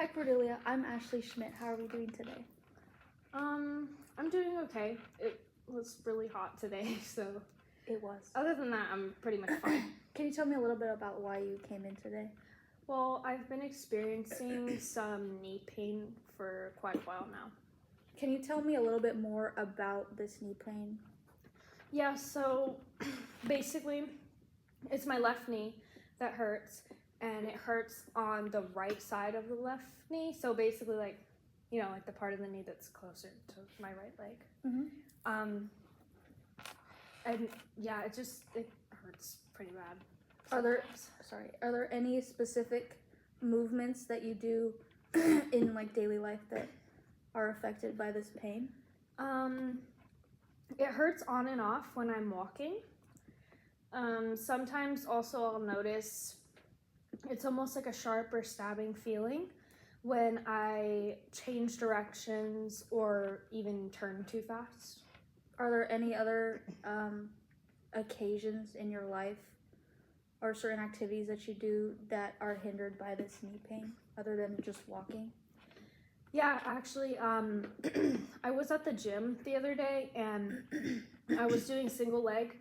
Hi Cordelia, I'm Ashley Schmidt. How are we doing today? I'm doing okay. It was really hot today, so It was. other than that, I'm pretty much fine. Can you tell me a little bit about why you came in today? Well, I've been experiencing some knee pain for quite a while now. Can you tell me a little bit more about this knee pain? Yeah, so basically, it's my left knee that hurts, and it hurts on the right side of the left knee. So basically, like the part of the knee that's closer to my right leg. Mm-hmm. And yeah, it hurts pretty bad. Are there any specific movements that you do in like daily life that are affected by this pain? It hurts on and off when I'm walking. Sometimes also I'll notice it's almost like a sharp or stabbing feeling when I change directions or even turn too fast. Are there any other occasions in your life or certain activities that you do that are hindered by this knee pain other than just walking? Yeah, actually, I was at the gym the other day and I was doing single leg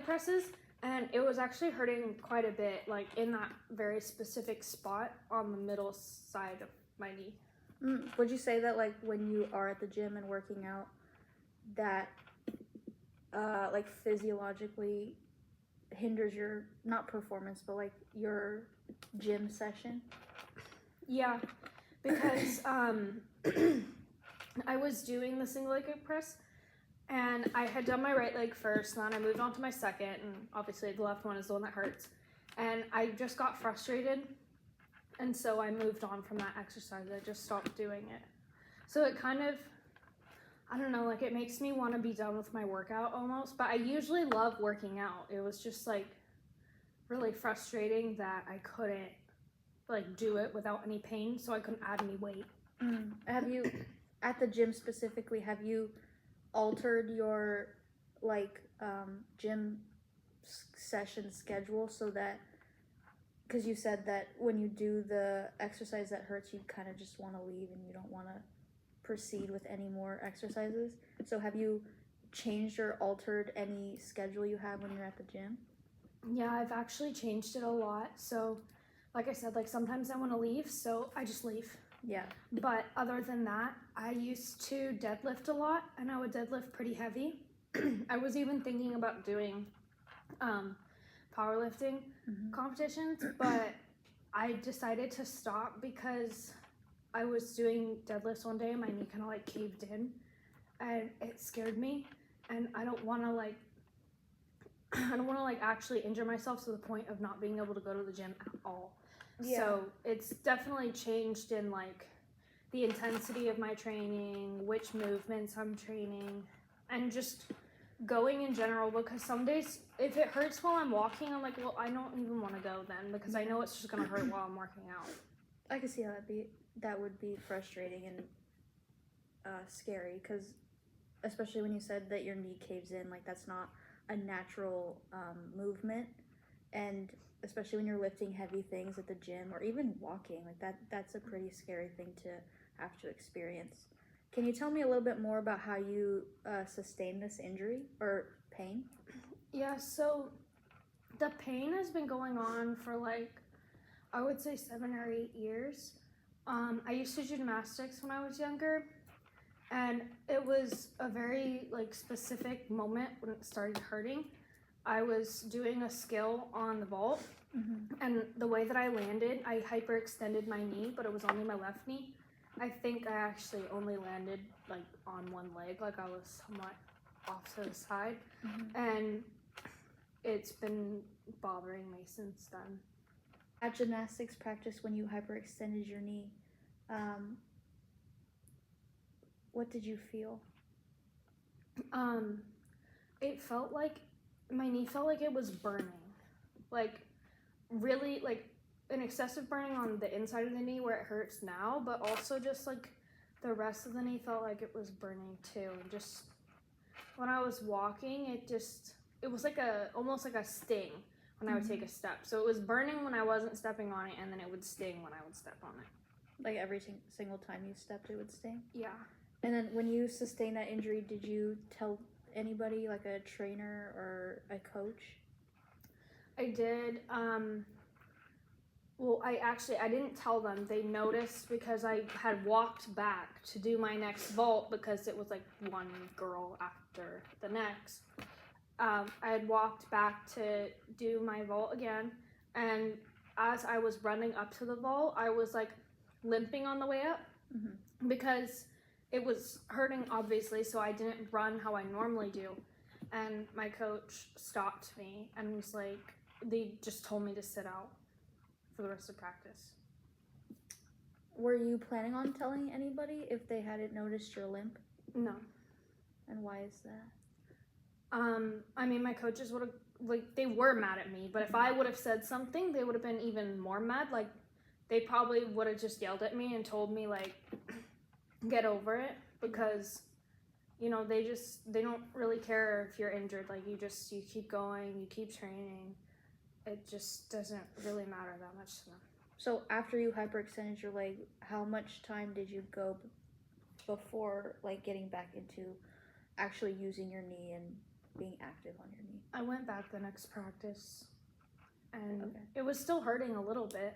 presses, and it was actually hurting quite a bit, like in that very specific spot on the middle side of my knee. Would you say that like when you are at the gym and working out that like physiologically hinders your, not performance, but like your gym session? Yeah, because I was doing the single leg press and I had done my right leg first, and then I moved on to my second, and obviously the left one is the one that hurts. And I just got frustrated, and so I moved on from that exercise. I just stopped doing it. So it kind of, I don't know, like it makes me want to be done with my workout almost, but I usually love working out. It was just like really frustrating that I couldn't like do it without any pain, so I couldn't add any weight. Have you, at the gym specifically, have you altered your like gym session schedule so that, because you said that when you do the exercise that hurts, you kind of just want to leave and you don't want to proceed with any more exercises? So have you changed or altered any schedule you have when you're at the gym? Yeah, I've actually changed it a lot. So like I said, like sometimes I want to leave, so I just leave. Yeah. But other than that, I used to deadlift a lot, and I would deadlift pretty heavy. I was even thinking about doing powerlifting competitions, but I decided to stop because I was doing deadlifts one day and my knee kind of like caved in, and it scared me, and I don't want to like actually injure myself to the point of not being able to go to the gym at all. Yeah. So it's definitely changed in like the intensity of my training, which movements I'm training, and just going in general, because some days if it hurts while I'm walking, I'm like, well, I don't even want to go then, because I know it's just gonna hurt while I'm working out. I can see how that would be frustrating and scary, because especially when you said that your knee caves in, like that's not a natural movement, and especially when you're lifting heavy things at the gym or even walking, like that's a pretty scary thing to have to experience. Can you tell me a little bit more about how you sustained this injury or pain? Yeah, so the pain has been going on for like, I would say 7 or 8 years. I used to do gymnastics when I was younger, and it was a very like specific moment when it started hurting. I was doing a skill on the vault, and the way that I landed, I hyperextended my knee, but it was only my left knee. I think I actually only landed like on one leg, like I was somewhat off to the side, and it's been bothering me since then. At gymnastics practice, when you hyperextended your knee, what did you feel? It felt like my knee felt like it was burning, like really like an excessive burning on the inside of the knee where it hurts now, but also just like the rest of the knee felt like it was burning too. And just when I was walking, it was like almost like a sting when I would take a step. So it was burning when I wasn't stepping on it, and then it would sting when I would step on it. Like every single time you stepped, it would sting. Yeah. And then when you sustained that injury, did you tell anybody, like a trainer or a coach? I did. Well, I didn't tell them. They noticed because I had walked back to do my next vault because it was like one girl after the next. I had walked back to do my vault again, and as I was running up to the vault, I was like limping on the way up because it was hurting, obviously, so I didn't run how I normally do. And my coach stopped me and was like, they just told me to sit out for the rest of practice. Were you planning on telling anybody if they hadn't noticed your limp? No. And why is that? I mean, my coaches would have, like, they were mad at me, but if I would have said something, they would have been even more mad. Like, they probably would have just yelled at me and told me, like, get over it, because, you know, they don't really care if you're injured. Like, you keep going, you keep training. It just doesn't really matter that much to them. So after you hyperextended your leg, how much time did you go before, like, getting back into actually using your knee and being active on your knee? I went back the next practice, and Okay. it was still hurting a little bit,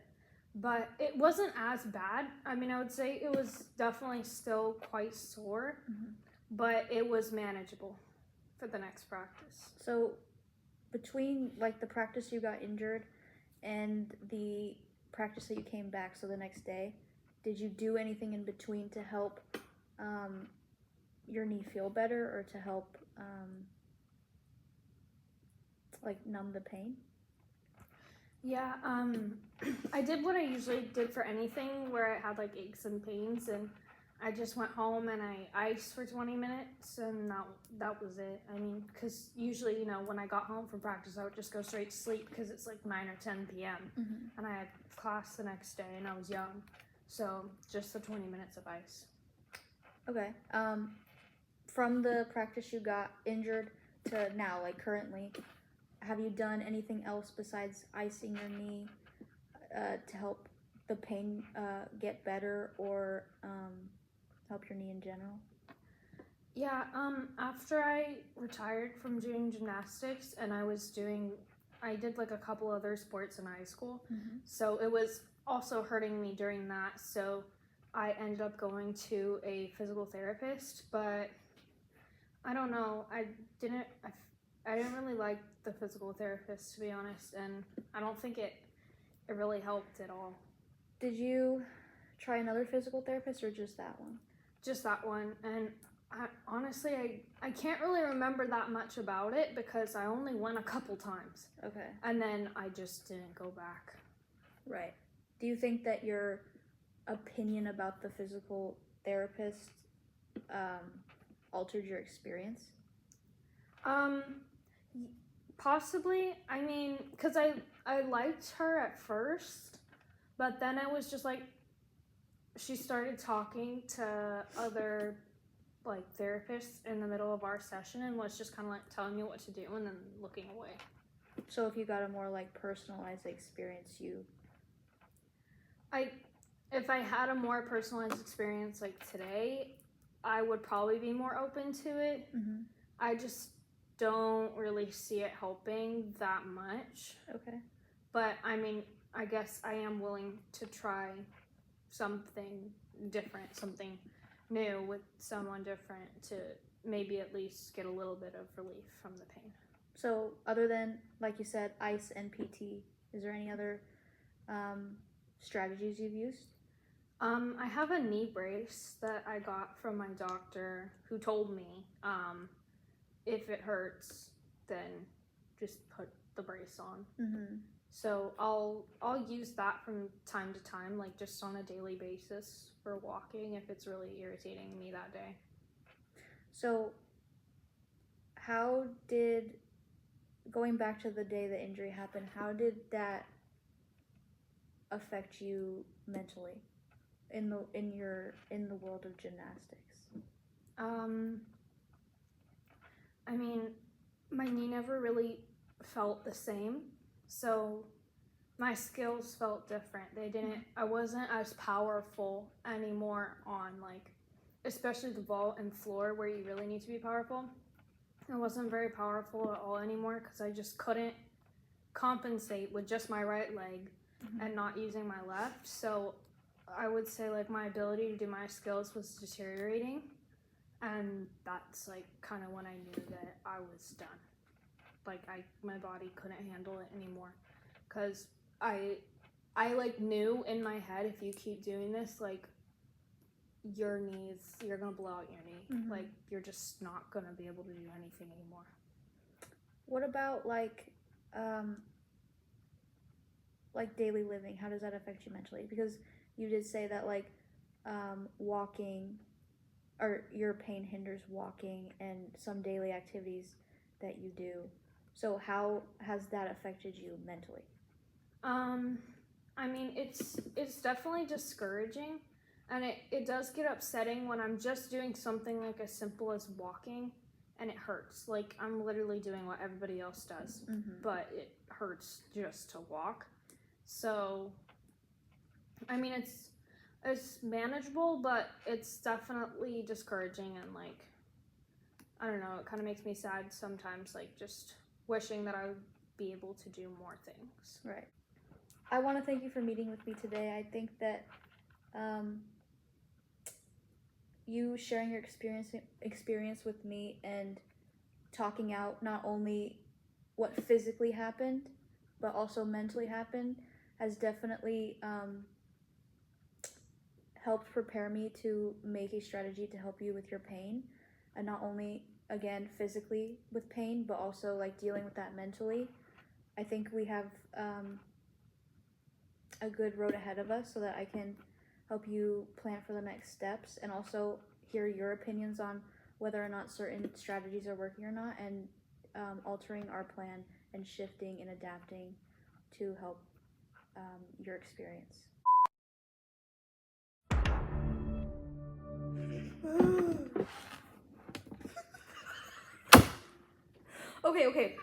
but it wasn't as bad. I mean, I would say it was definitely still quite sore, but it was manageable for the next practice. So between, like, the practice you got injured and the practice that you came back, so the next day, did you do anything in between to help your knee feel better, or to help like numb the pain? Yeah, I did what I usually did for anything where I had like aches and pains, and I just went home and I iced for 20 minutes, and that was it. I mean, because usually, you know, when I got home from practice, I would just go straight to sleep because it's like 9 or 10 p.m. And I had class the next day, and I was young, so just the 20 minutes of ice. Okay. From the practice you got injured to now, like currently, have you done anything else besides icing your knee to help the pain get better, or help your knee in general? Yeah, after I retired from doing gymnastics, and I did like a couple other sports in high school, so it was also hurting me during that, so I ended up going to a physical therapist, but I don't know, I didn't really like the physical therapist, to be honest, and I don't think it really helped at all. Did you try another physical therapist, or just that one? Just that one, and honestly, I can't really remember that much about it because I only went a couple times. Okay. And then I just didn't go back. Right. Do you think that your opinion about the physical therapist altered your experience? Possibly. I mean, because I liked her at first, but then I was just like, she started talking to other like therapists in the middle of our session and was just kind of like telling me what to do and then looking away. So if you got a more like personalized experience, if I had a more personalized experience like today, I would probably be more open to it. I just don't really see it helping that much. Okay. But I mean, I guess I am willing to try something different, something new with someone different to maybe at least get a little bit of relief from the pain. So other than, like you said, ice and PT, is there any other strategies you've used? I have a knee brace that I got from my doctor, who told me if it hurts, then just put the brace on. So I'll use that from time to time, like just on a daily basis for walking if it's really irritating me that day. So going back to the day the injury happened, how did that affect you mentally in the world of gymnastics? I mean, my knee never really felt the same, so my skills felt different. I wasn't as powerful anymore on, like, especially the vault and floor where you really need to be powerful. I wasn't very powerful at all anymore because I just couldn't compensate with just my right leg and not using my left. So I would say, like, my ability to do my skills was deteriorating, and that's, like, kind of when I knew that I was done. Like, my body couldn't handle it anymore, because I like knew in my head, if you keep doing this, like, your knees, you're gonna blow out your knee. Like, you're just not gonna be able to do anything anymore. What about like daily living? How does that affect you mentally? Because you did say that like walking, or your pain hinders walking and some daily activities that you do. So how has that affected you mentally? I mean, it's definitely discouraging, and it does get upsetting when I'm just doing something like as simple as walking and it hurts. Like, I'm literally doing what everybody else does, but it hurts just to walk. So, I mean, it's manageable, but it's definitely discouraging, and like, I don't know, it kind of makes me sad sometimes, like just wishing that I would be able to do more things. Right. I want to thank you for meeting with me today. I think that you sharing your experience with me and talking out not only what physically happened, but also mentally happened, has definitely helped prepare me to make a strategy to help you with your pain, and not only again physically with pain, but also like dealing with that mentally. I think we have a good road ahead of us, so that I can help you plan for the next steps, and also hear your opinions on whether or not certain strategies are working or not, and altering our plan and shifting and adapting to help your experience. Okay.